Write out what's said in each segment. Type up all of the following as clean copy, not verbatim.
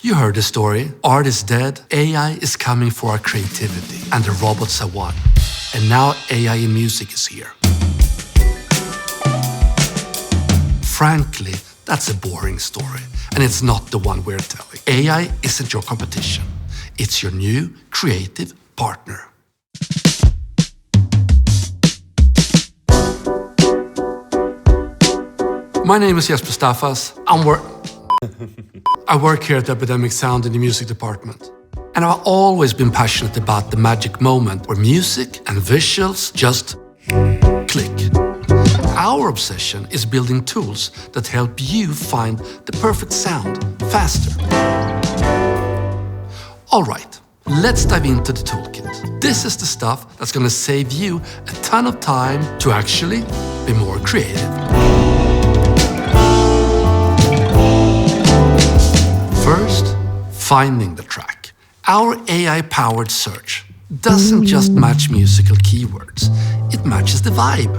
You heard the story. Art is dead, AI is coming for our creativity, and the robots have won. And now AI in music is here. Frankly, that's a boring story, and it's not the one we're telling. AI isn't your competition. It's your new creative partner. My name is Jesper. I work here at Epidemic Sound in the music department. And I've always been passionate about the magic moment where music and visuals just click. Our obsession is building tools that help you find the perfect sound faster. All right, let's dive into the toolkit. This is the stuff that's going to save you a ton of time to actually be more creative. First, finding the track. Our AI-powered search doesn't just match musical keywords, it matches the vibe.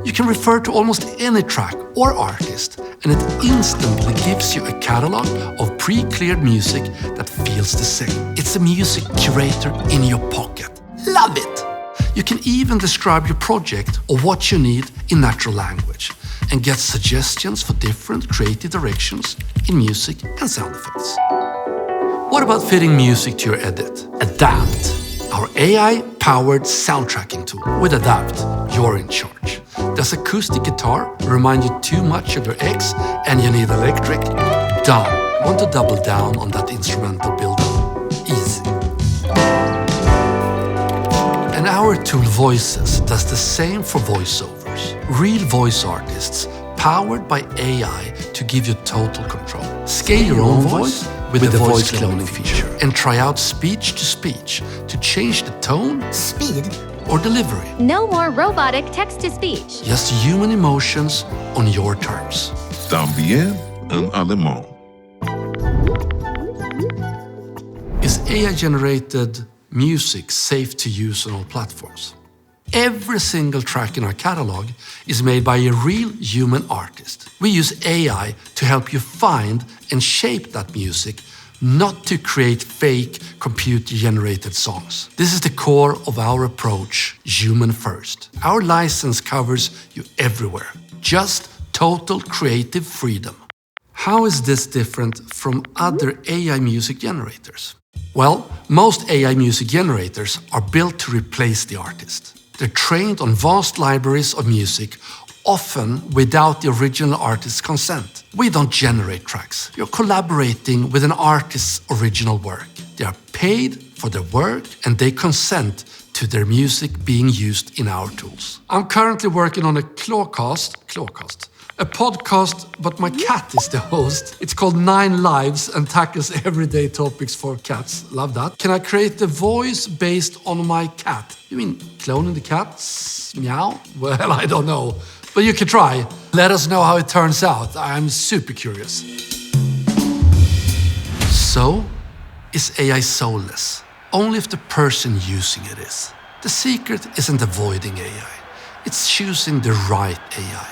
You can refer to almost any track or artist, and it instantly gives you a catalog of pre-cleared music that feels the same. It's a music curator in your pocket. Love it! You can even describe your project or what you need in natural language and get suggestions for different creative directions in music and sound effects. What about fitting music to your edit? Adapt, our AI-powered sound tracking tool. With Adapt, you're in charge. Does acoustic guitar remind you too much of your ex and you need electric? Done. Want to double down on that instrumental build-up? Easy. And our tool Voices does the same for voiceovers. Real voice artists powered by AI to give you total control. Scale your own voice with the voice cloning feature and try out speech-to-speech to change the tone, speed, or delivery. No more robotic text-to-speech. Just human emotions on your terms. Está bien en alemán. Is AI-generated music safe to use on all platforms? Every single track in our catalog is made by a real human artist. We use AI to help you find and shape that music, not to create fake computer-generated songs. This is the core of our approach, human first. Our license covers you everywhere. Just total creative freedom. How is this different from other AI music generators? Well, most AI music generators are built to replace the artist. They're trained on vast libraries of music, often without the original artist's consent. We don't generate tracks. You're collaborating with an artist's original work. They are paid for their work and they consent to their music being used in our tools. I'm currently working on a clawcast, a podcast, but my cat is the host. It's called 9 Lives and tackles everyday topics for cats. Love that. Can I create a voice based on my cat? You mean cloning the cats? Meow? Well, I don't know. But you can try. Let us know how it turns out. I'm super curious. So, is AI soulless? Only if the person using it is. The secret isn't avoiding AI. It's choosing the right AI.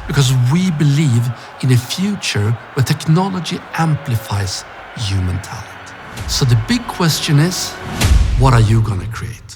Because we believe in a future where technology amplifies human talent. So the big question is, what are you gonna create?